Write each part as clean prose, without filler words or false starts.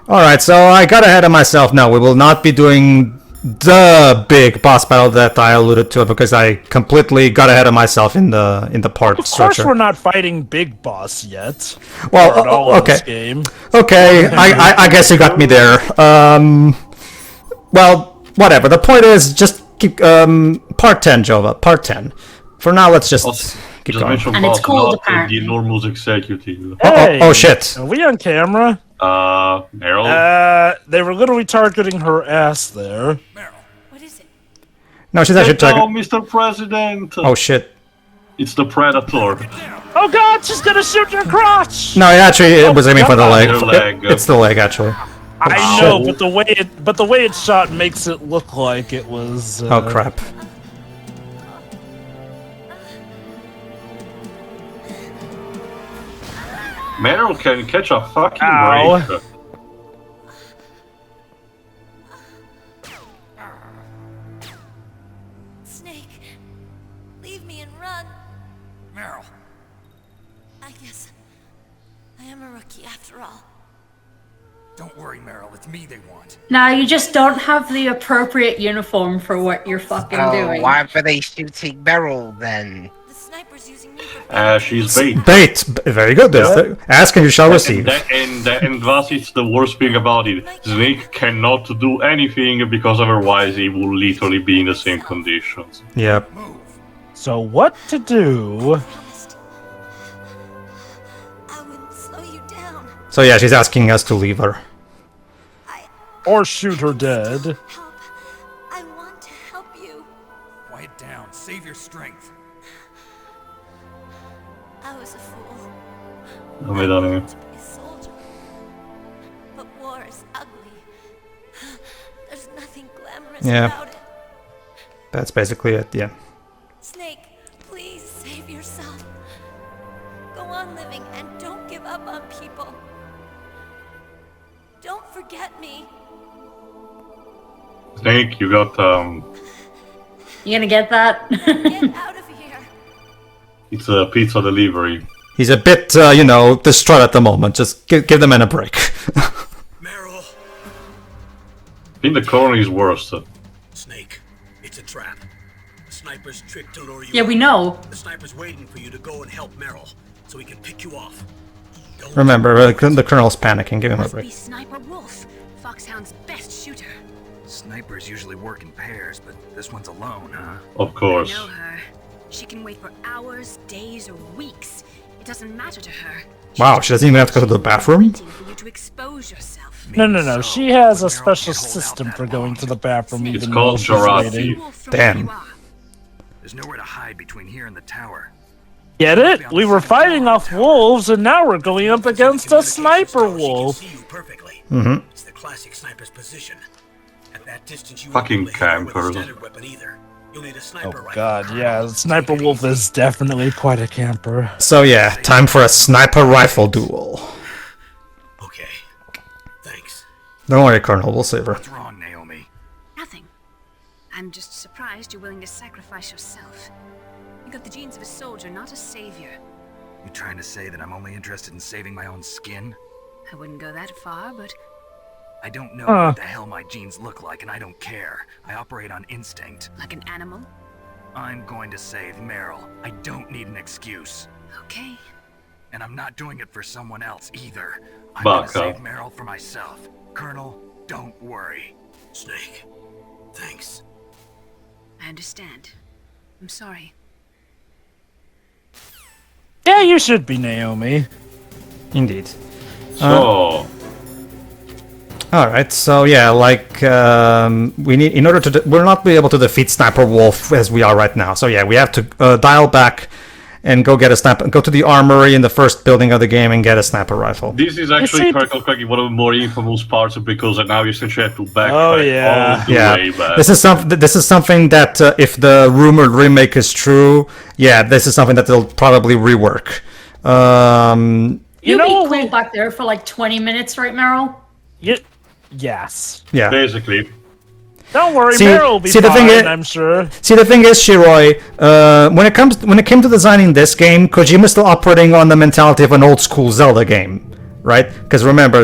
Alright, so I got ahead of myself. No, we will not be doing the big boss battle that I alluded to because I completely got ahead of myself in the part Of structure. course we're not fighting Big Boss yet. Well, okay. Game. Okay, I guess you got me there. Well, whatever. The point is, just keep, part 10, Jova, part 10. For now, let's just keep going. And it's cold, apparently. The enormous executive. Hey, oh, shit. Are we on camera? Meryl? They were literally targeting her ass there. Meryl, what is it? No, she's actually targeting... Mr. President! Oh, shit. It's the Predator. Oh god, she's gonna shoot your crotch! No, actually, it was aiming for the leg. leg. It's the leg, actually. I know, but the way it's shot makes it look like it was. Oh crap! Meryl can catch a fucking Ow. break. Snake, leave me and run. Meryl. I guess I am a rookie after all. Don't worry, Meryl. It's me they want. Now you just don't have the appropriate uniform for what you're fucking doing. Why were they shooting Meryl then? The sniper's using me for She's bait. Bait! Very good. Ask and you shall receive. And thus it's the worst thing about it. Snake cannot do anything because otherwise he will literally be in the same conditions. Yep. So what to do? I wouldn't slow you down. So yeah, she's asking us to leave her. Or shoot her dead. Help. I want to help you. Quiet down. Save your strength. I was a fool. I don't know. To be a soldier. But war is ugly. There's nothing glamorous about it. That's basically it, yeah. Snake, please save yourself. Go on living and don't give up on people. Don't forget me. Snake, you got You gonna get that? Get out of here. it's a pizza delivery. He's a bit, distraught at the moment. Just give the man a break. Meryl. I think the corner is worse. Snake, it's a trap. The sniper's trick to lure you. Yeah, we know. The sniper's waiting for you to go and help Meryl, so he can pick you off. Don't Remember, the colonel's panicking. Give him a Must be break. Sniper Wolf, FOX-HOUND's best shooter. Snipers usually work in pairs, but this one's alone, huh? Of course. I know her. She can wait for hours, days, or weeks. It doesn't matter to her. Wow, she doesn't even have to go to the bathroom? Waiting for you to expose yourself. No. She has a special system for going to the bathroom even called while she's Jarati. waiting. Damn. There's nowhere to hide between here and the tower. Get it? We were fighting off wolves, and now we're going up against a sniper wolf. see you perfectly. Mm-hmm. It's the classic sniper's position. At that distance, you Fucking won't be able to hit her with a campers. standard weapon either. You'll need a sniper Oh rifle. god, yeah, Sniper Wolf is definitely quite a camper. So yeah, time for a sniper rifle duel. Okay. Thanks. Don't worry, Colonel, we'll save her. What's wrong, Naomi? Nothing. I'm just surprised you're willing to sacrifice yourself. You got the genes of a soldier, not a savior. You trying to say that I'm only interested in saving my own skin? I wouldn't go that far, but I don't know what the hell my genes look like, and I don't care. I operate on instinct. like an animal? I'm going to save Meryl. I don't need an excuse. Okay. And I'm not doing it for someone else either. I'm Buck gonna up. save Meryl for myself. Colonel, don't worry. Snake. Thanks. I understand. I'm sorry. Yeah, you should be, Naomi. Indeed. So, Alright, so yeah, like, we need, in order to, we'll not be able to defeat Sniper Wolf as we are right now. So yeah, we have to dial back and go get a sniper, go to the armory in the first building of the game and get a sniper rifle. this is actually correctly one of the more infamous parts because now you essentially have to backtrack Oh, yeah. all the Yeah, way back. this is something that if the rumored remake is true, yeah, this is something that they'll probably rework. You know be cool back there for like 20 minutes, right, Meryl? Yes. Yeah. Basically. Don't worry, See- Meryl will be see, the fine, thing is- I'm sure. See, the thing is, Shiroi, when it came to designing this game, Kojima's still operating on the mentality of an old school Zelda game, right? Because remember,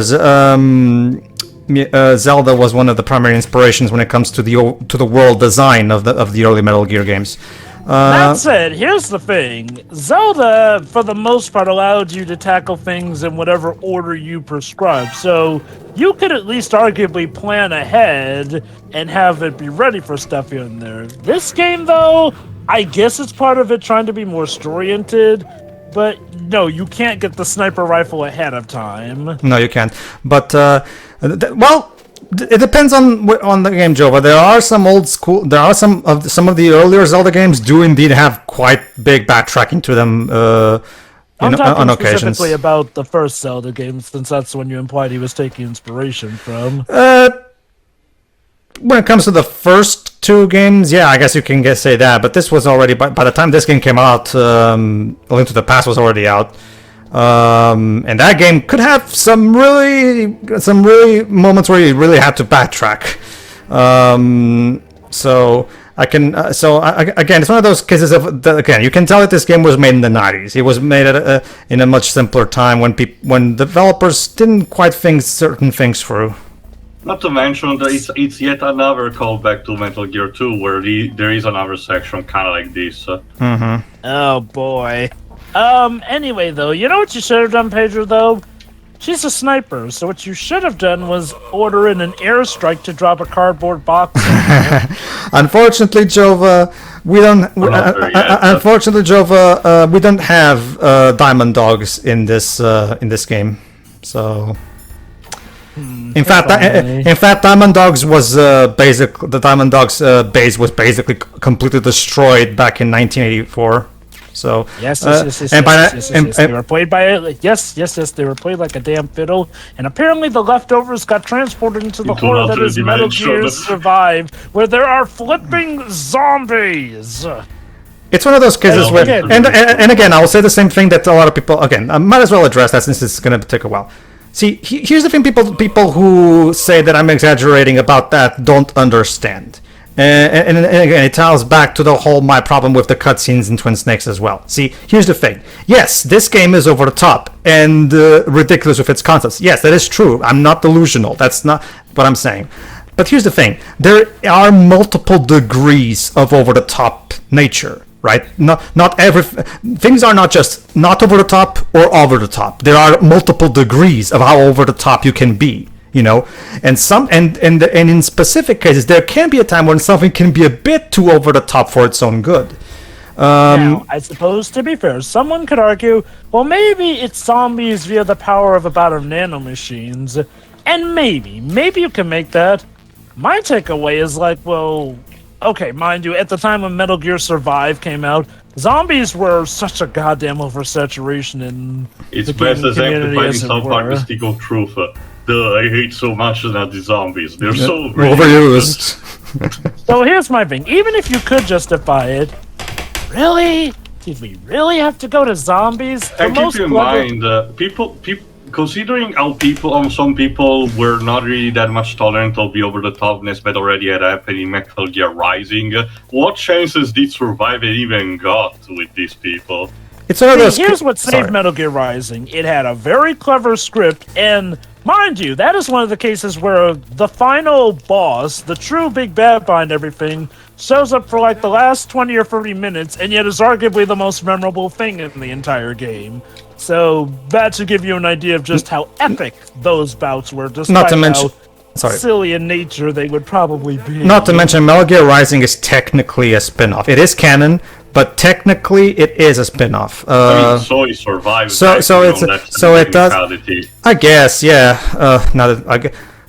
Zelda was one of the primary inspirations when it comes to the world design of the early Metal Gear games. That said, here's the thing. Zelda, for the most part, allowed you to tackle things in whatever order you prescribe. So you could at least arguably plan ahead and have it be ready for stuff here and there. This game, though, I guess it's part of it trying to be more story-oriented. But no, you can't get the sniper rifle ahead of time. No, you can't. But, it depends on the game, Jova. There are some old school. There are some of the earlier Zelda games do indeed have quite big backtracking to them. I'm talking on occasions. specifically about the first Zelda game, since that's when you implied he was taking inspiration from. When it comes to the first two games, yeah, I guess you can say that. But this was already by the time this game came out, A Link to the Past was already out. And that game could have some really moments where you really had to backtrack. So I can, again, it's one of those cases of again, you can tell that this game was made in the 90s. It was made in a much simpler time when developers didn't quite think certain things through. Not to mention that it's yet another callback to Metal Gear 2, where there is another section kind of like this. Oh boy. Anyway, though, you know what you should have done, Pedro, though? She's a sniper, so what you should have done was order in an airstrike to drop a cardboard box. Unfortunately, Jova, we don't have diamond dogs in this game. So, in fact, Diamond Dogs was the Diamond Dogs base was basically completely destroyed back in 1984. So yes, they were played by they were played like a damn fiddle, and apparently the leftovers got transported into the horror that is Metal Gear Survive, where there are flipping zombies. It's one of those cases where, and again, I'll say the same thing that a lot of people. Again, I might as well address that since it's going to take a while. See, here's the thing: people who say that I'm exaggerating about that don't understand. And again, it ties back to the whole my problem with the cutscenes in Twin Snakes as well. See, here's the thing. Yes, this game is over the top and ridiculous with its concepts. Yes, that is true. I'm not delusional. That's not what I'm saying. But here's the thing. There are multiple degrees of over-the-top nature, right? Not every... Things are not just not over the top or over the top. There are multiple degrees of how over the top you can be. You know, and in specific cases, there can be a time when something can be a bit too over the top for its own good. Now, I suppose, to be fair, someone could argue, well, maybe it's zombies via the power of a bout of nanomachines, and maybe you can make that. My takeaway is like, well, okay, mind you, at the time when Metal Gear Survive came out, zombies were such a goddamn oversaturation in it's the gaming best community exemplified in as it South Park: were. The Stick of Truth. I hate so much that the zombies. They're so overused. So here's my thing. Even if you could justify it, really? Did we really have to go to zombies? And keep in mind, people, considering how some people were not really that much tolerant of the over-the-topness that already had happened in Metal Gear Rising, what chances did Survive even got with these people? It's one of those. Here's what saved Metal Gear Rising. It had a very clever script, and mind you, that is one of the cases where the final boss, the true big bad behind everything, shows up for like the last 20 or 30 minutes, and yet is arguably the most memorable thing in the entire game. So that should give you an idea of just how epic those bouts were, despite how silly in nature they would probably be. Not to mention, Metal Gear Rising is technically a spin-off. It is canon, but technically it is a spin-off. So it survives. So it does. I guess, yeah. Now that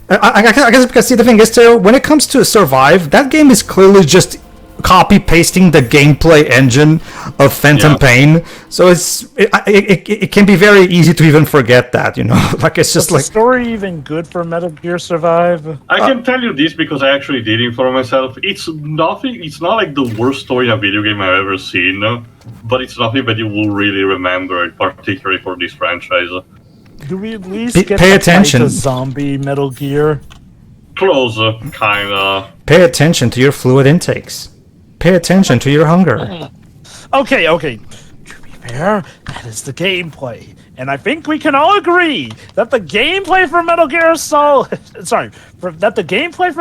I guess because see, the thing is too, when it comes to Survive, that game is clearly just copy-pasting the gameplay engine of Phantom Pain. So it can be very easy to even forget that, you know. Like it's just like. Is the story even good for Metal Gear Survive? I can tell you this because I actually did it for myself. It's nothing. It's not like the worst story in a video game I've ever seen, but it's nothing that you will really remember, particularly for this franchise. Do we at least get pay to attention fight the zombie Metal Gear? Close, kinda. Pay attention to your fluid intakes. Pay attention to your hunger. Okay. To be fair, that is the gameplay. And I think we can all agree that the gameplay for Metal Gear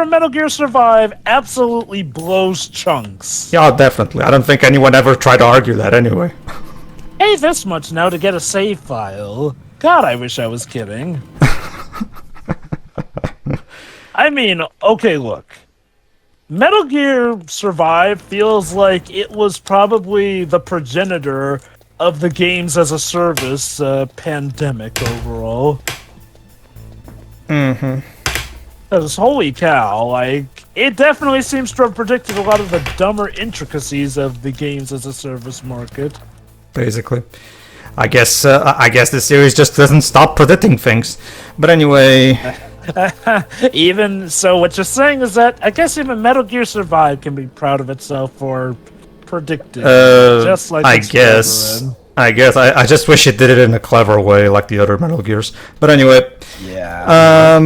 Metal Gear Survive absolutely blows chunks. Yeah, definitely. I don't think anyone ever tried to argue that anyway. Pay this much now to get a save file. God, I wish I was kidding. I mean, okay, look. Metal Gear Survive feels like it was probably the progenitor of the games as a service pandemic overall. Mm-hmm. Because holy cow, like, it definitely seems to have predicted a lot of the dumber intricacies of the games as a service market. Basically. I guess the series just doesn't stop predicting things. But anyway... Even so, what you're saying is that I guess even Metal Gear Survive can be proud of itself for predicting, just like I guess. I just wish it did it in a clever way, like the other Metal Gears. But anyway, yeah.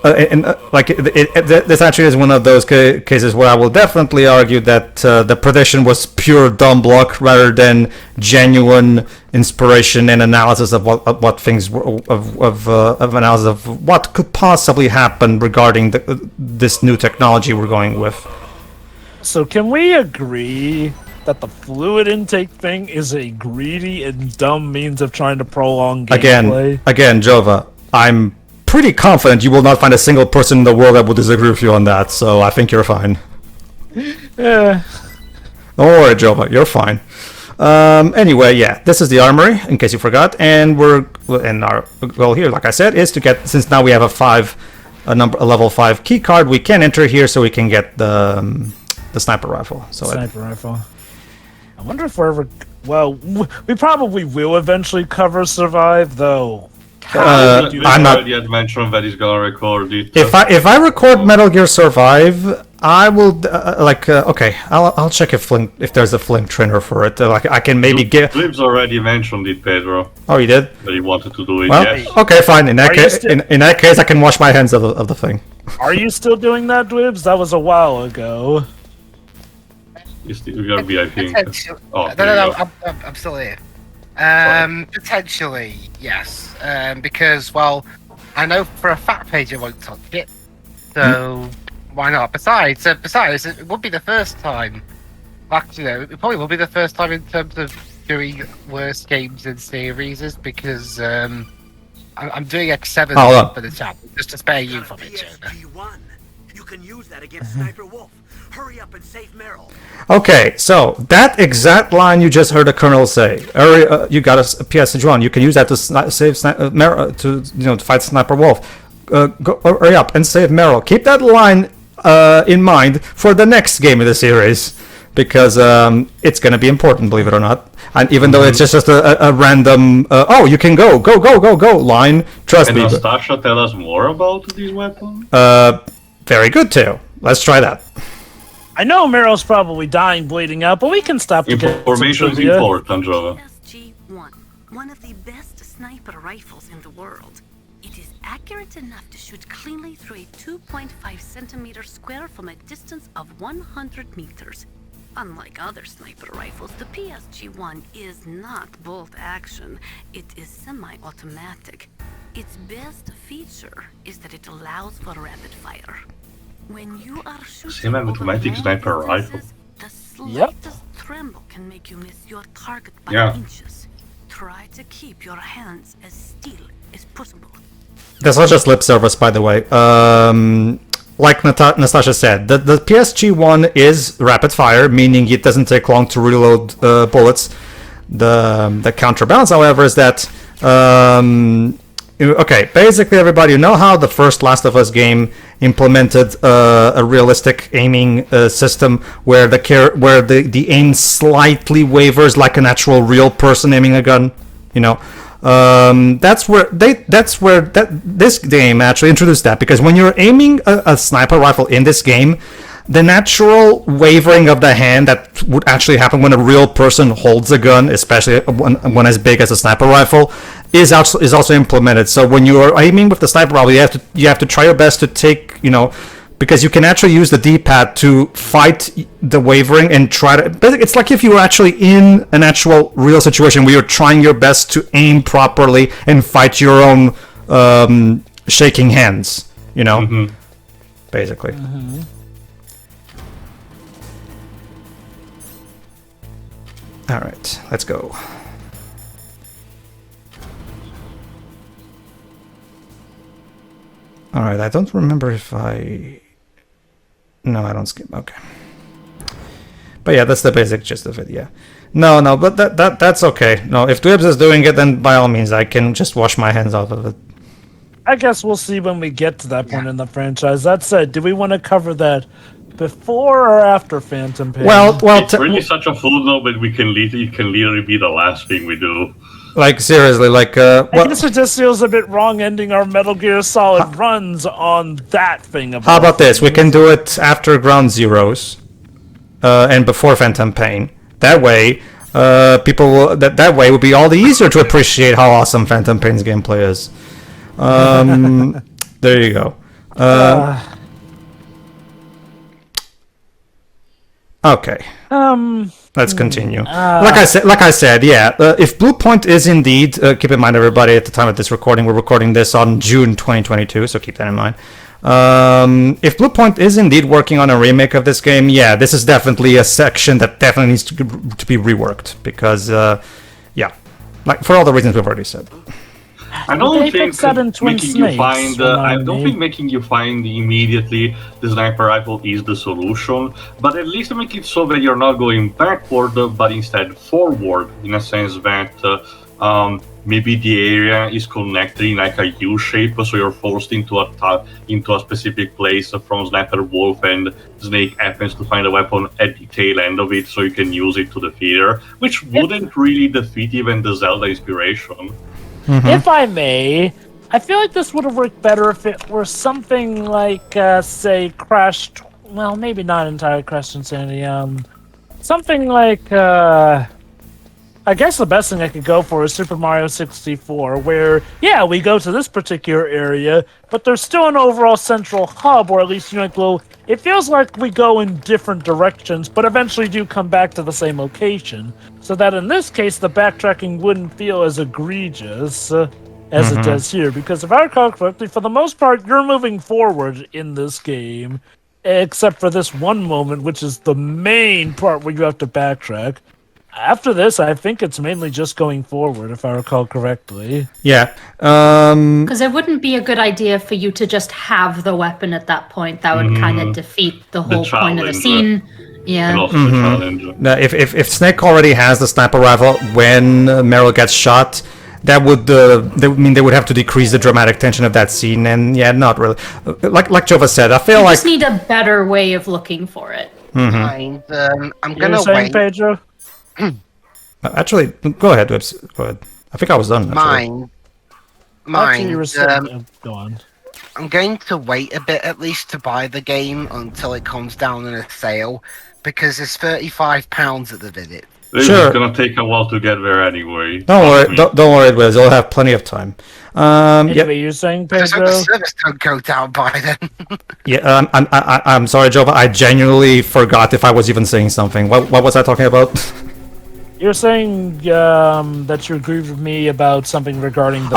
This actually is one of those cases where I will definitely argue that the prediction was pure dumb luck rather than genuine inspiration and analysis of what things were, of analysis of what could possibly happen regarding this new technology we're going with. So can we agree that the fluid intake thing is a greedy and dumb means of trying to prolong gameplay? Again, Jova, I'm pretty confident you will not find a single person in the world that will disagree with you on that, so I think you're fine. Yeah. Don't worry, Jova, you're fine. Anyway, yeah, this is the armory, in case you forgot, and our goal here, like I said, is to get, since now we have a level 5 key card, we can enter here so we can get the sniper rifle. Rifle. I wonder if we're ever... Well, we probably will eventually cover Survive, though. I'm not yet mentioned that he's gonna record it. If I record Metal Gear Survive, I will okay. I'll check if there's a Flink trainer for it. I can maybe get. Flip's already mentioned it, Pedro. Oh, he did. That he wanted to do it. Well, yes. Okay, fine. In that case, I can wash my hands of the thing. Are you still doing that, Dwibs? That was a while ago. You're gonna be, I think. No, I'm still here. Potentially, yes. Because, well, I know for a fact Pedro won't touch it, so why not? Besides, it would be the first time. Actually, it probably will be the first time in terms of doing worst games in series, because I'm doing X7 for the chat, just to spare you from it, Jonah. You can use that against Sniper Wolf. Hurry up and save Meryl. Okay, so that exact line you just heard the Colonel say. You got a PS1. You can use that to save Meryl, to fight Sniper Wolf. Hurry up and save Meryl. Keep that line in mind for the next game of the series, because it's going to be important, believe it or not. And even though it's just a random, you can go line. Trust me. Can Nastasha tell us more about these weapons? Very good too. Let's try that. I know Meryl's probably dying, bleeding out, but we can stop the information is important, Jova. SG-1, one of the best sniper rifles in the world. It is accurate enough to shoot cleanly through a 2.5 centimeter square from a distance of 100 meters. Unlike other sniper rifles, the PSG-1 is not bolt action. It is semi-automatic. Its best feature is that it allows for rapid fire. When you are shooting semi-automatic sniper rifle. The slightest tremble can make you miss your target by inches. Try to keep your hands as still as possible. That's not just lip service, by the way. Like Nastasha said, the PSG-1 is rapid fire, meaning it doesn't take long to reload bullets. The counterbalance, however, is that basically everybody, you know how the first Last of Us game implemented a realistic aiming system where the aim slightly wavers like an actual real person aiming a gun, that's where this game actually introduced that, because when you're aiming a sniper rifle in this game, the natural wavering of the hand that would actually happen when a real person holds a gun, especially one as big as a sniper rifle, is also implemented. So when you are aiming with the sniper rifle, you have to try your best to take because you can actually use the D-pad to fight the wavering and try to. It's like if you were actually in an actual real situation where you're trying your best to aim properly and fight your own shaking hands. You know, basically. All right, let's go. All right, I don't remember if I... No, I don't skip. Okay. But yeah, that's the basic gist of it, yeah. No, but that's okay. No, if Dwebs is doing it, then by all means, I can just wash my hands off of it. I guess we'll see when we get to that point in the franchise. That said, do we want to cover that before or after Phantom Pain? Well, it's really such a footnote, but it can literally be the last thing we do. Like, seriously, like... I guess it just feels a bit wrong ending our Metal Gear Solid runs on that thing. How about this? We can do it after Ground Zeroes and before Phantom Pain. That way, people will... That way would be all the easier to appreciate how awesome Phantom Pain's gameplay is. There you go. Okay. Let's continue. Like I said, yeah. If Bluepoint is indeed, keep in mind, everybody, at the time of this recording, we're recording this on June 2022, so keep that in mind. If Bluepoint is indeed working on a remake of this game, yeah, this is definitely a section that definitely needs to be reworked because, yeah, like for all the reasons we've already said. I don't think making you find immediately the sniper rifle is the solution, but at least make it so that you're not going backward, but instead forward, in a sense that maybe the area is connected in like a U shape, so you're forced into a specific place from Sniper Wolf, and Snake happens to find a weapon at the tail end of it, so you can use it to defeat her, which wouldn't really defeat even the Zelda inspiration. If I may, I feel like this would have worked better if it were something like, say, Crash... Well, maybe not entirely Crash Insanity. Something like, I guess the best thing I could go for is Super Mario 64, where, yeah, we go to this particular area, but there's still an overall central hub, or at least, it feels like we go in different directions, but eventually do come back to the same location. So that in this case, the backtracking wouldn't feel as egregious as it does here. Because if I recall correctly, for the most part, you're moving forward in this game, except for this one moment, which is the main part where you have to backtrack. After this, I think it's mainly just going forward, if I recall correctly. Yeah. Because it wouldn't be a good idea for you to just have the weapon at that point. That would kind of defeat the whole point of the scene. Yeah. And also the challenge. Now, if Snake already has the sniper rifle when Meryl gets shot, that would they would have to decrease the dramatic tension of that scene, and yeah, not really. Like Jova said, I feel like just need a better way of looking for it. I'm gonna wait. Pedro? Actually, go ahead, Whips. Go ahead. I think I was done. Mine. Go on. I'm going to wait a bit at least to buy the game until it comes down in a sale, because it's £35 at the minute. It's gonna take a while to get there anyway. Don't worry, Wiz. You'll have plenty of time. Anyway, you're saying, Pedro? The service don't go down by then. Yeah, I'm sorry, Jova. I genuinely forgot if I was even saying something. What was I talking about? You're saying that you agreed with me about something regarding the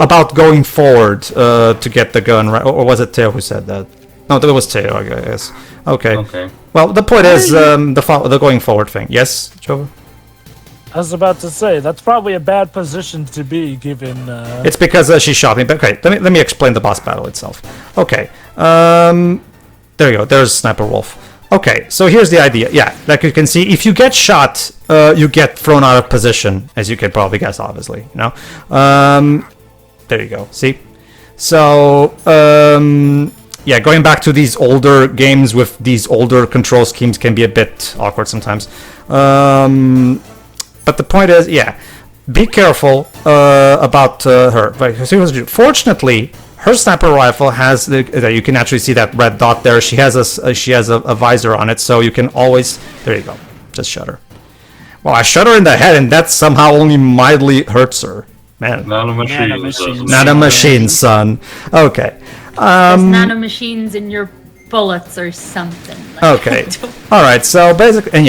about going forward to get the gun, right? Or was it Teo who said that? No, that was Teo, I guess. Okay. Well, the point is the going forward thing. Yes, Jova? I was about to say, that's probably a bad position to be, given... It's because she shot me, but okay, let me explain the boss battle itself. Okay, there you go, there's Sniper Wolf. Okay, so here's the idea. Yeah, like you can see, if you get shot, you get thrown out of position, as you can probably guess, obviously, you know? There you go, see? So, yeah, going back to these older games with these older control schemes can be a bit awkward sometimes. But the point is, yeah, be careful about her. Fortunately, her sniper rifle has you can actually see that red dot there. She has a visor on it, so you can always. There you go. Just shot her. Well, I shot her in the head, and that somehow only mildly hurts her. Man, Nanomachine, Nanomachine, son. Okay. There's nanomachines in your bullets or something. Okay. All right. So basically, and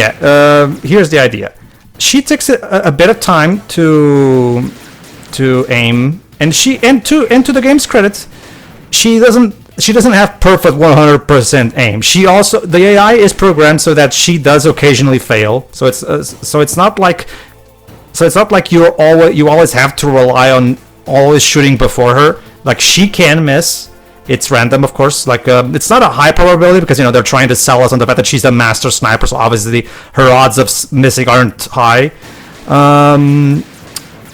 here's the idea. She takes a bit of time to aim, and to the game's credit, she doesn't have perfect 100% aim. The AI is programmed so that she does occasionally fail. So it's not like you always have to rely on always shooting before her. Like, she can miss. It's random, of course. Like, it's not a high probability because they're trying to sell us on the fact that she's a master sniper. So obviously, her odds of missing aren't high.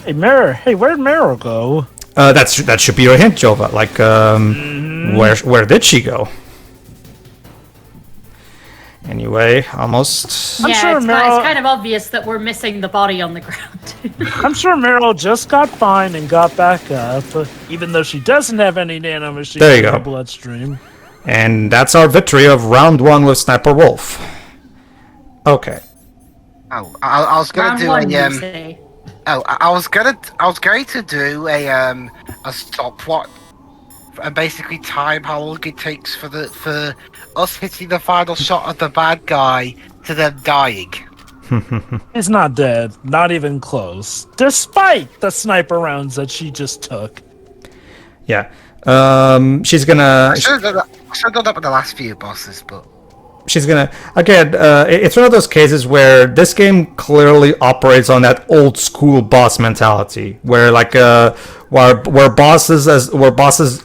Hey, Meryl. Hey, where'd Meryl go? That should be your hint, Jova. Like, where did she go? Anyway, almost. Yeah, sure it's kind of obvious that we're missing the body on the ground. I'm sure Meryl just got fine and got back up, even though she doesn't have any nanomachines in her bloodstream. And that's our victory of round 1 with Sniper Wolf. Okay. Oh, I was gonna do a I was going to do a stopwatch and basically time how long it takes for us hitting the final shot of the bad guy to them dying. He's not dead, not even close, despite the sniper rounds that she just took. Yeah, she's gonna. I should have done that with the last few bosses, but. She's gonna it's one of those cases where this game clearly operates on that old school boss mentality, where where bosses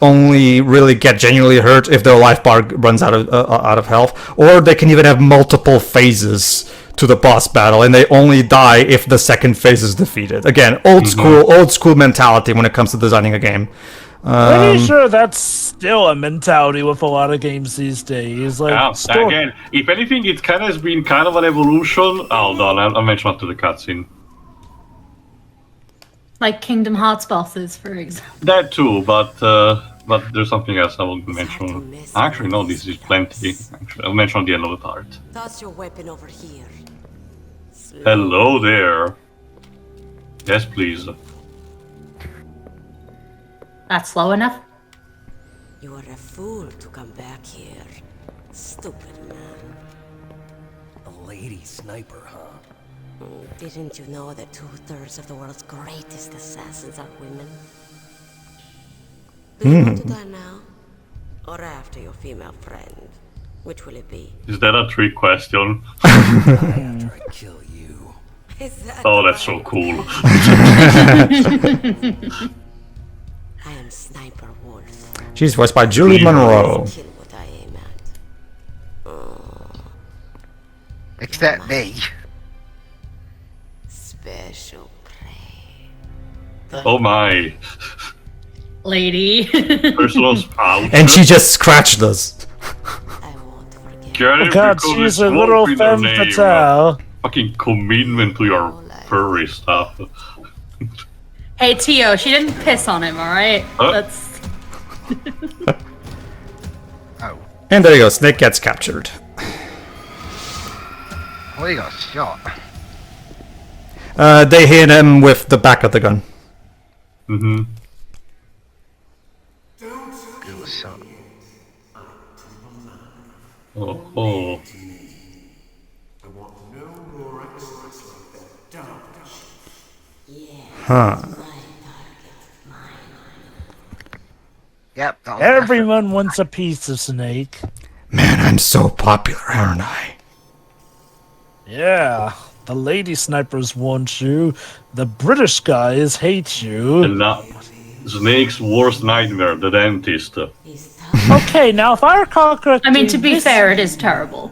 only really get genuinely hurt if their life bar runs out of health, or they can even have multiple phases to the boss battle, and they only die if the second phase is defeated. Again, old school mentality when it comes to designing a game. Pretty sure that's still a mentality with a lot of games these days. Again, if anything, it has been kind of an evolution. Hold on, I'll mention that to the cutscene. Like Kingdom Hearts bosses, for example. That too, but there's something else I will mention. Actually, no, this is plenty. Actually, I'll mention at the end of the part. Toss your weapon over here. Hello there. Yes, please. That's slow enough? You are a fool to come back here. Stupid man. A lady sniper, huh? Didn't you know that 2/3 of the world's greatest assassins are women? Do you want to die now? Or after your female friend? Which will it be? Is that a trick question? After I kill you. Oh, that's so cool. I am Sniper Wolf. She's voiced by Julie Monroe. Kill what I aim at. Except me. Special prey. Oh my. Lady. Personal spouse. And she just scratched us. I won't forget. Get it Oh God, because she's it's a little wolf in her femme name. fatale. Fucking commitment to your furry stuff. Hey, Tio, she didn't piss on him, alright? Huh? That's... Oh. And there you go, Snake gets captured. Oh, he got shot. They hit him with the back of the gun. Mm-hmm. He was shot. Oh. Huh. Yep. That was Everyone wants a piece of Snake. Man, I'm so popular, aren't I? Yeah, the lady snipers want you. The British guys hate you. And now, Snake's worst nightmare, the dentist. Okay, now if I recall correctly... I mean, to be fair, it is terrible.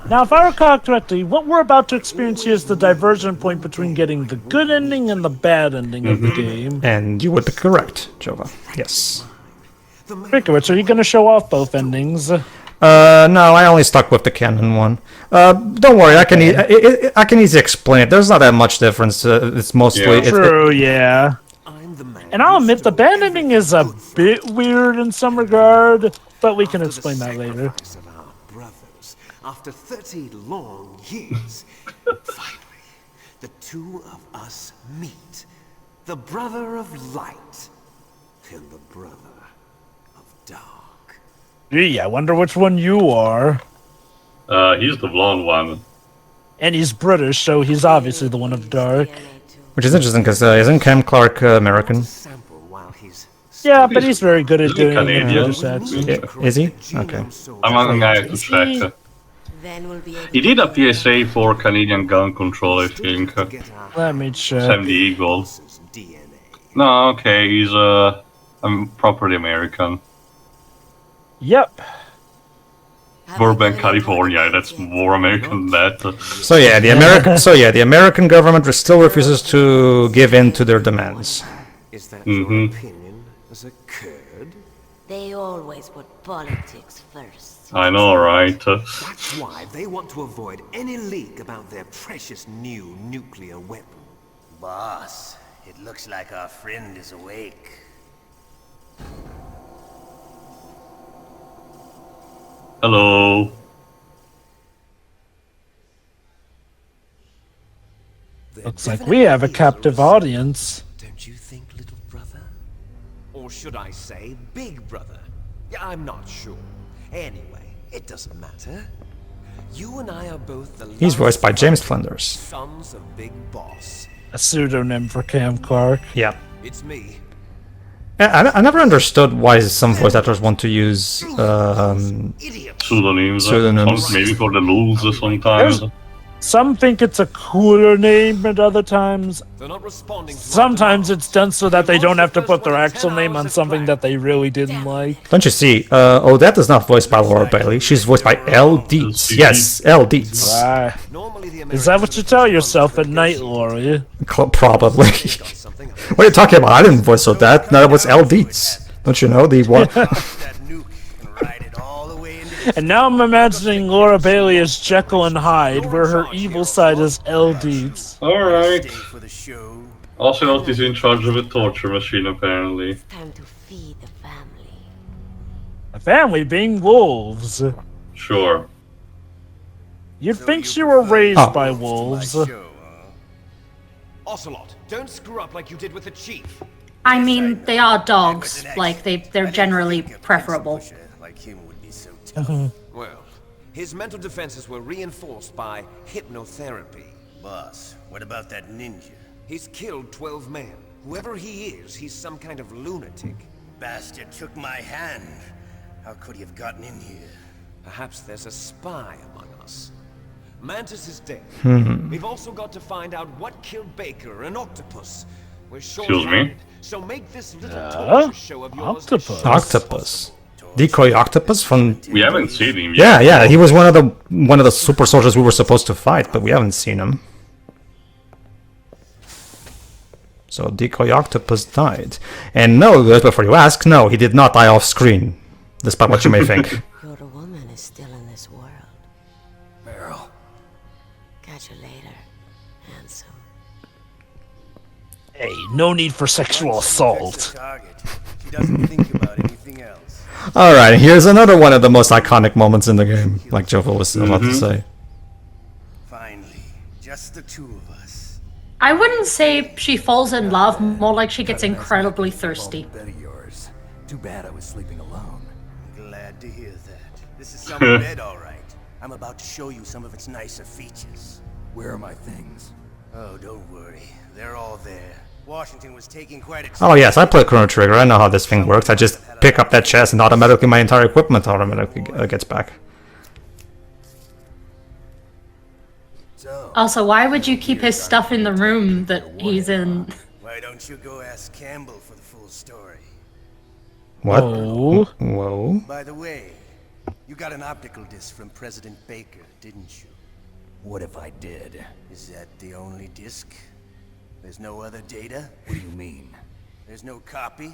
Now, if I recall correctly, what we're about to experience here is the divergent point between getting the good ending and the bad ending of the game. And you would be correct, Jova. Yes. Rikowitz, are you going to show off both endings? No, I only stuck with the canon one. Don't worry, I can easily explain it. There's not that much difference. It's mostly... True, yeah. And I'll admit, the bad ending is a bit weird in some regard, but we can explain that later. After 30 long years, finally, the two of us meet. The brother of light and the brother of dark. Gee, I wonder which one you are. He's the blonde one. And he's British, so he's obviously the one of dark. Which is interesting, because isn't Cam Clark American? Yeah, but he's very good at Isn't he doing Canadian? British accents. Is he? Okay. I'm gonna have to check. He did a PSA for Canadian gun control, I think. Let me check. 70 Eagle. No, okay, he's I'm properly American. Yep. Burbank, California. That's more American than that. So yeah, the American government still refuses to give in to their demands. Is that your opinion as a Kurd? They always put politics first. I know, right? That's why they want to avoid any leak about their precious new nuclear weapon. Boss, it looks like our friend is awake. Hello. Looks like we have a captive audience. Don't you think, little brother? Or should I say, big brother? Yeah, I'm not sure. Anyway, it doesn't matter. You and I are both the He's voiced by James last Flinders. sons of Big Boss. A pseudonym for Cam Clark. Yeah. It's me. I never understood why some voice actors want to use Pseudonyms. Pseudonyms. Maybe for the lulz sometimes. Some think it's a cooler name at other times. They're not responding to Sometimes it's done so that they don't have to put their actual name on something that they really didn't like. Don't you see? Odette is not voiced by Laura Bailey. She's voiced by L. Dietz. Yes, L. Dietz. Is that what you tell yourself at night, Laura? Probably. What are you talking about? I didn't voice Odette. No, that was L. Dietz. Don't you know the one? And now I'm imagining Laura Bailey as Jekyll and Hyde, where her evil side is L. Dietz. Alright. Ocelot is in charge of a torture machine, apparently. Time to feed the family. The family being wolves. Sure. You'd think she were raised by wolves. Ocelot, don't screw up like you did with the chief. I mean, they are dogs. Like, they're generally preferable. Well, his mental defenses were reinforced by hypnotherapy. Boss, what about that ninja? He's killed 12 men. Whoever he is, he's some kind of lunatic. Bastard took my hand. How could he have gotten in here? Perhaps there's a spy among us. Mantis is dead. We've also got to find out what killed Baker, an octopus. We're Excuse me? So make this little torture show of yours Octopus. Decoy Octopus from. We haven't seen him yet. Yeah, he was one of the super soldiers we were supposed to fight, but we haven't seen him. So Decoy Octopus died, and no, before you ask, no, he did not die off screen, despite what you may think. Your woman is still in this world. Meryl. Catch you later, handsome. Hey, no need for sexual assault. She doesn't think about anything else. Alright, here's another one of the most iconic moments in the game, like Jovo was about to say. Finally, just the two of us. I wouldn't say she falls in love, more like she gets incredibly thirsty. Bed of yours. Too bad I was sleeping alone. Glad to hear that. This is some bed, all right. I'm about to show you some of its nicer features. Where are my things? Oh, don't worry. They're all there. Washington was taking quite a Oh yes, I play Chrono Trigger, I know how this thing works. I just pick up that chest and automatically my entire equipment automatically gets back. Also, why would you keep his stuff in the room that he's in? Why don't you go ask Campbell for the full story? What? Oh. Whoa. By the way, you got an optical disc from President Baker, didn't you? What if I did? Is that the only disc? There's no other data? What do you mean? There's no copy?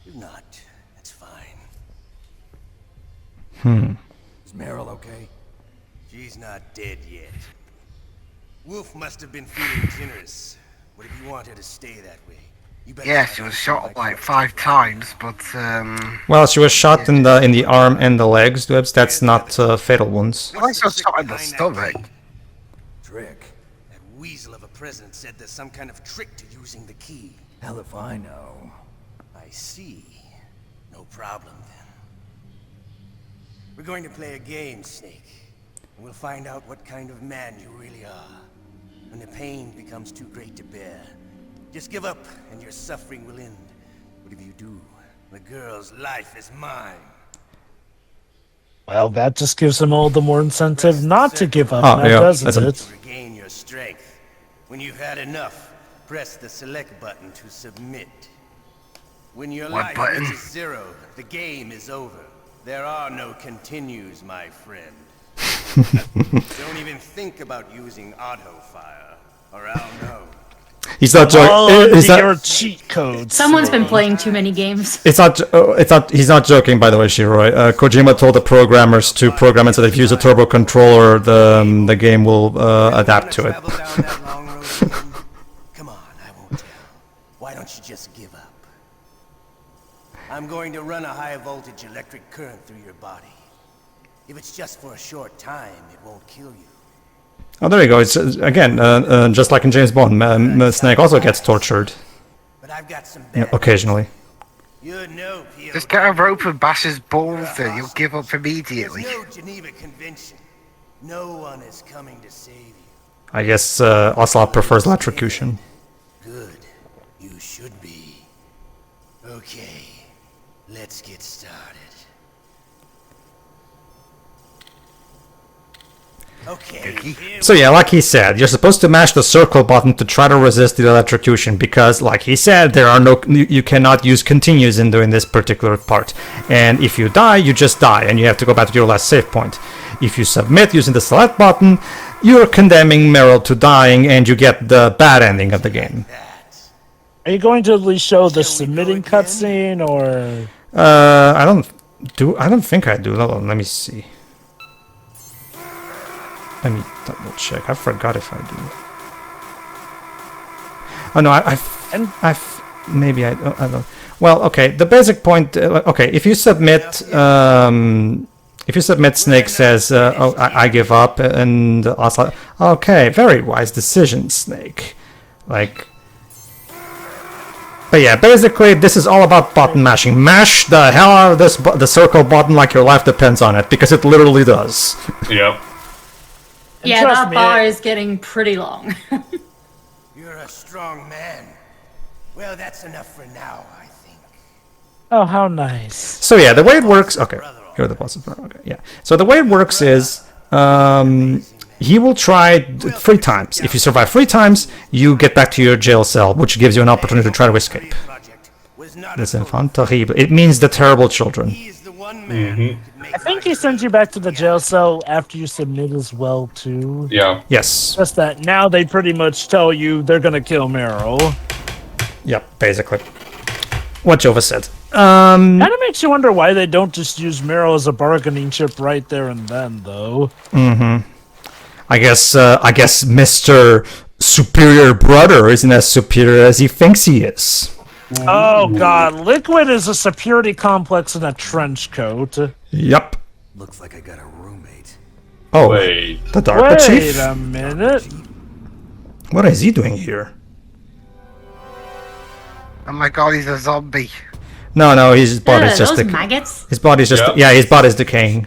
If not, that's fine. Is Meryl okay? She's not dead yet. Wolf must have been feeling generous. What if you want her to stay that way? You better Yeah, she was shot like 5 times, but Well, she was shot in the arm and the legs. That's not fatal wounds. I was shot in the stomach. Trick. That weasel of a president said there's some kind of trick to using the key. Hell if I know. I see. No problem then. We're going to play a game, Snake. And we'll find out what kind of man you really are. When the pain becomes too great to bear, just give up and your suffering will end. But if you do, the girl's life is mine. Well, that just gives him all the more incentive not to give up, Oh, yeah, doesn't it? Regain your strength. When you've had enough, press the select button to submit. When your What life button? reaches 0, the game is over. There are no continues, my friend. Don't even think about using auto fire, or I'll know. He's not joking. Your cheat codes. Someone's been playing too many games. It's not. He's not joking, by the way, Shiroi. Kojima told the programmers to program it so that if you use a turbo controller, the game will adapt to it. Come on, I won't tell. Why don't you just give up? I'm going to run a high voltage electric current through your body. If it's just for a short time, it won't kill you. Oh, there you go. It's again, just like in James Bond, Snake also gets tortured. But I've got some bad Occasionally. You know, Just get a rope and bash his balls in. You'll give up immediately. There's no Geneva Convention. No one is coming to save you. I guess Ocelot prefers electrocution. Good. You should be. Okay. Let's get started. Okay. So yeah, like he said, you're supposed to mash the circle button to try to resist the electrocution because, like he said, you cannot use continues in doing this particular part. And if you die, you just die, and you have to go back to your last save point. If you submit using the select button, you're condemning Meryl to dying, and you get the bad ending of the game. Are you going to at least show the submitting cutscene, or? I don't think I do. Hold on, let me see. Let me double check. I forgot if I do. Oh no, maybe I don't. Well, okay. The basic point. Okay, if you submit, Snake says, "Oh, I give up," and Ocelot. Okay, very wise decision, Snake. Like. But yeah, basically, this is all about button mashing. Mash the hell out of the circle button like your life depends on it, because it literally does. Yep. Yeah, that bar is getting pretty long. You're a strong man. Well, that's enough for now, I think. Oh, how nice. So yeah, the way it works. Okay, here are the bosses. Okay, yeah. So the way it works is, he will try 3 times. If you survive 3 times, you get back to your jail cell, which gives you an opportunity to try to escape. This enfant terrible. It means the terrible children. I think he sends you back to the jail cell after you submit as well, too. Yeah. Yes. Just that now they pretty much tell you they're gonna kill Meryl. Yep, basically. What Jova said. Kind of makes you wonder why they don't just use Meryl as a bargaining chip right there and then, though. Mm-hmm. I guess Mr. Superior Brother isn't as superior as he thinks he is. Oh god, Liquid is a security complex in a trench coat. Yep. Looks like I got a roommate. Oh, wait. The DARPA chief? Wait a minute. What is he doing here? Oh my god, he's a zombie. No, his body's just those maggots. His body's just his body's decaying.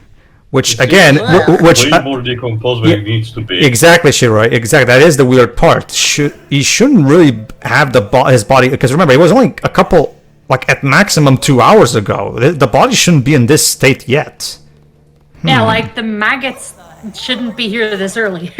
Which again, which way more decomposed than it needs to be. Exactly, Shiroi. Exactly, that is the weird part. He shouldn't really have his body, because remember, it was only a couple, like at maximum 2 hours ago. The body shouldn't be in this state yet. Yeah, like the maggots shouldn't be here this early.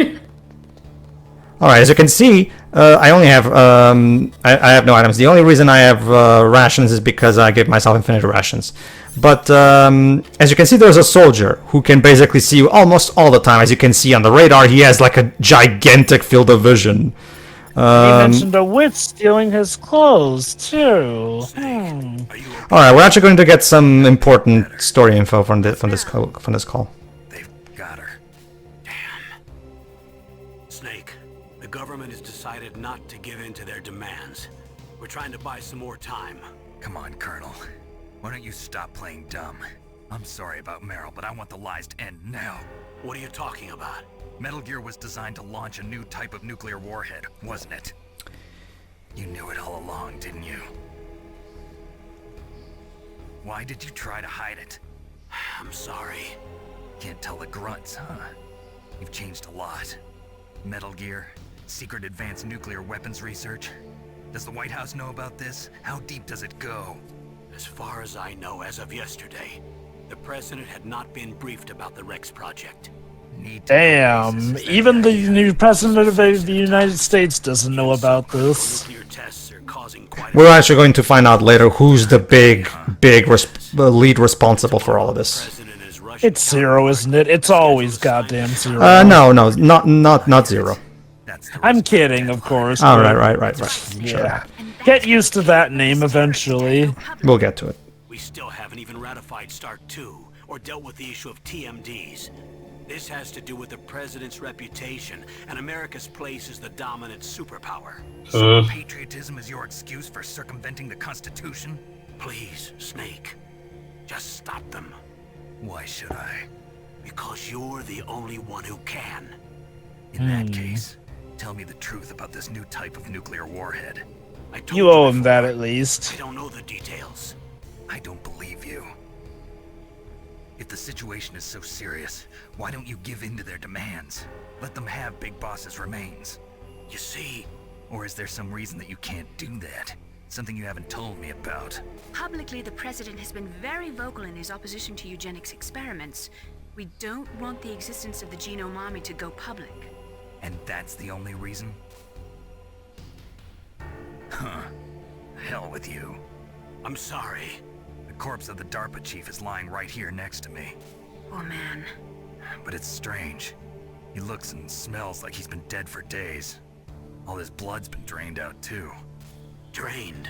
All right, as you can see, I only have I have no items. The only reason I have rations is because I gave myself infinite rations. But as you can see, there's a soldier who can basically see you almost all the time. As you can see on the radar, he has like a gigantic field of vision. He mentioned a witch stealing his clothes too. All right, we're actually going to get some important story info from this call. They've got her. Damn. Snake, the government has decided not to give in to their demands. We're trying to buy some more time. Come on, Colonel. Why don't you stop playing dumb? I'm sorry about Meryl, but I want the lies to end now. What are you talking about? Metal Gear was designed to launch a new type of nuclear warhead, wasn't it? You knew it all along, didn't you? Why did you try to hide it? I'm sorry. Can't tell the grunts, huh? You've changed a lot. Metal Gear, secret advanced nuclear weapons research. Does the White House know about this? How deep does it go? As far as I know, as of yesterday, the president had not been briefed about the Rex project. Damn, even the new president of the United States doesn't know about this. Nuclear tests are causing quite We're actually going to find out later who's the big lead responsible for all of this. It's Zero, isn't it? It's always goddamn Zero. No, not Zero. I'm kidding, of course. Oh, right. Yeah. Get used to that name eventually. We'll get to it. We still haven't even ratified START 2 or dealt with the issue of TMDs. This has to do with the president's reputation and America's place as the dominant superpower. So patriotism is your excuse for circumventing the Constitution? Please, Snake, just stop them. Why should I? Because you're the only one who can. In that case, tell me the truth about this new type of nuclear warhead. You owe him that at least. I don't know the details. I don't believe you. If the situation is so serious, why don't you give in to their demands? Let them have Big Boss's remains. You see... Or is there some reason that you can't do that? Something you haven't told me about. Publicly, the president has been very vocal in his opposition to eugenics experiments. We don't want the existence of the genome army to go public. And that's the only reason? Huh. Hell with you. I'm sorry. The corpse of the DARPA chief is lying right here next to me. Oh man. But it's strange. He looks and smells like he's been dead for days. All his blood's been drained out too. Drained?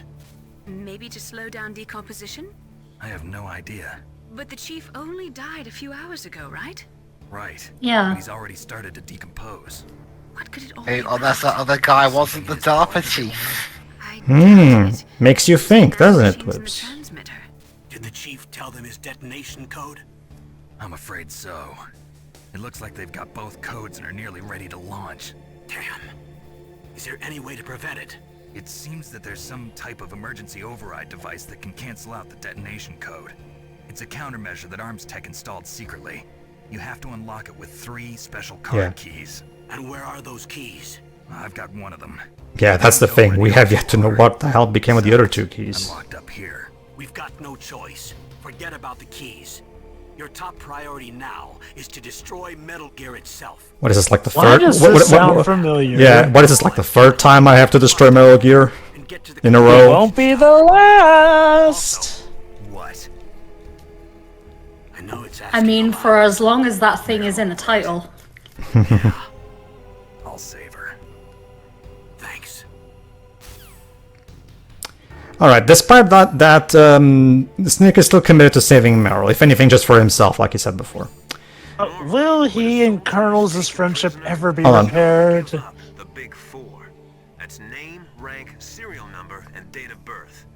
Maybe to slow down decomposition? I have no idea. But the chief only died a few hours ago, right? Right. Yeah. And he's already started to decompose. What could it all Hey, be oh, that's that other guy wasn't the DARPA chief. Makes you think, doesn't it, Whips? Did the chief tell them his detonation code? I'm afraid so. It looks like they've got both codes and are nearly ready to launch. Damn. Is there any way to prevent it? It seems that there's some type of emergency override device that can cancel out the detonation code. It's a countermeasure that Arms Tech installed secretly. You have to unlock it with 3 special card keys. And where are those keys? I've got one of them. Yeah, that's the thing. We have yet to know what the hell became of the other 2 keys. Unlocked up here. We've got no choice. Forget about the keys. Your top priority now is to destroy Metal Gear itself. What is this, like the Why third? does this sound familiar? Yeah, what is this, like the 3rd time I have to destroy Metal Gear in a row? It won't be the last. What? I know it's. I mean, for as long as that thing is in the title. I'll save her. Thanks. Alright, despite that, Snake is still committed to saving Meryl, if anything just for himself, like he said before. Will he and Colonel's friendship ever be Hold on. repaired? The big 4. That's name, rank, serial number, and date of birth.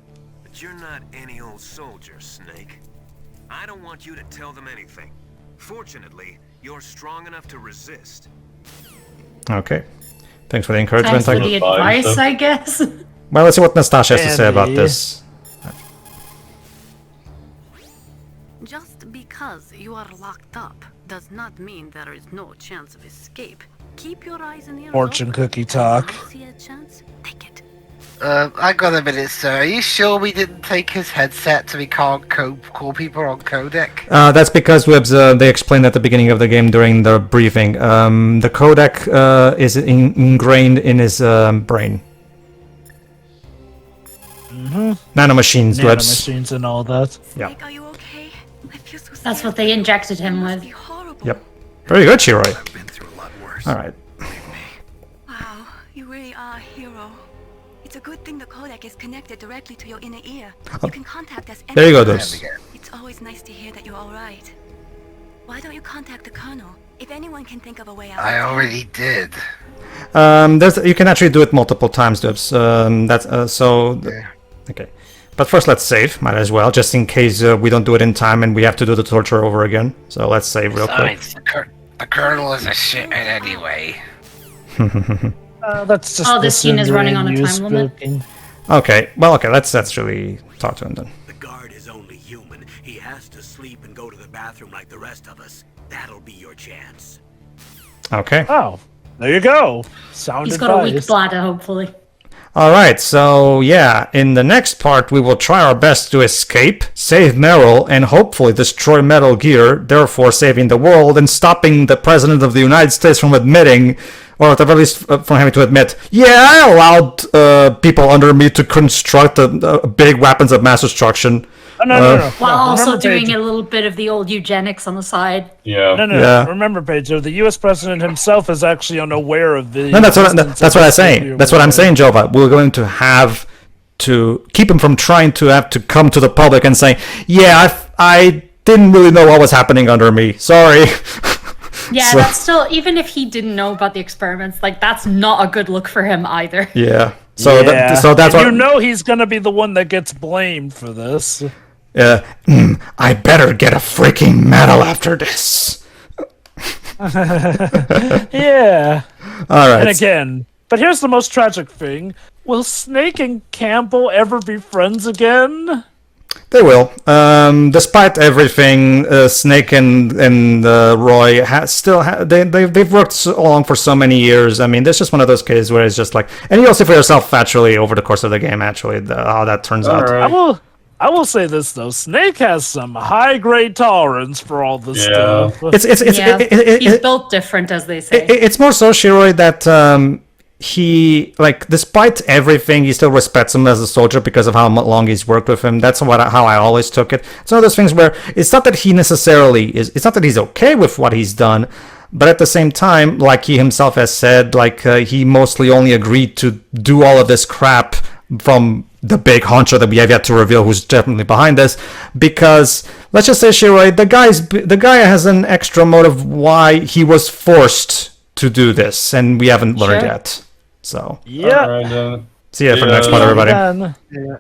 But you're not any old soldier, Snake. I don't want you to tell them anything. Fortunately, you're strong enough to resist. Okay. Thanks for the encouragement. Thanks for the advice, I guess. Well, let's see what Nastasha has to say about this. Just because you are locked up does not mean there is no chance of escape. Keep your eyes and ears Fortune open. cookie talk. When you see a chance, take it. I got a minute, sir. Are you sure we didn't take his headset so we can't call people on codec? That's because they explained at the beginning of the game during the briefing. The codec is ingrained in his brain. Nanomachines, Webs. Nanomachines and all that. Yeah. Are you okay? I feel so That's what they injected him with. Yep. Very good, Shiroi. I've been through a lot worse. Alright. Wow, you really are a hero. It's a good thing the codec is connected directly to your inner ear. You can contact us. There you go, anytime. Dubs. It's always nice to hear that you're all right. Why don't you contact the colonel? If anyone can think of a way out. I already did. You can actually do it multiple times, Dubs. Okay. But first, let's save. Might as well, just in case we don't do it in time and we have to do the torture over again. So let's save real quick. The colonel is a shithead anyway. That's just. Oh, this scene is running on a time limit. Okay. Well, okay. Let's actually talk to him then. The guard is only human. He has to sleep and go to the bathroom like the rest of us. That'll be your chance. Okay. Oh, there you go. Sound He's advice. got a weak bladder, hopefully. All right, so yeah, in the next part, we will try our best to escape, save Meryl, and hopefully destroy Metal Gear, therefore saving the world and stopping the President of the United States from admitting, or at the very least from having to admit, yeah, I allowed people under me to construct big weapons of mass destruction. No. While also Remember, doing Pedro- a little bit of the old eugenics on the side. Yeah. No. Yeah. Remember, Pedro, the U.S. president himself is actually unaware of the. No, that's what I'm saying. nuclear That's what I'm war. saying, Jova. We're going to have to keep him from trying to have to come to the public and say, yeah, I didn't really know what was happening under me. Sorry. Yeah, So- that's still, even if he didn't know about the experiments, like, that's not a good look for him either. Yeah. So Yeah. so that's And what you know he's gonna be the one that gets blamed for this. I better get a freaking medal after this. Yeah. All right. And again, but here's the most tragic thing: will Snake and Campbell ever be friends again? They will. Despite everything, Snake and Roy they've worked along for so many years. I mean, there's just one of those cases where it's just like, and you'll see for yourself actually over the course of the game actually how that turns out. Alright. I will say this though: Snake has some high grade tolerance for all this Yeah. stuff. He's built different, as they say. It's more so, Shiroi, that he, like, despite everything, he still respects him as a soldier because of how long he's worked with him. That's how I always took it. It's one of those things where it's not that he necessarily is. It's not that he's okay with what he's done, but at the same time, like he himself has said, like he mostly only agreed to do all of this crap from the big honcho that we have yet to reveal who's definitely behind this, because let's just say, Shiroi, the guy has an extra motive why he was forced to do this, and we haven't learned Sure. yet. So Yeah. Alright, see you for the next part, Yeah. everybody. Done. Yeah.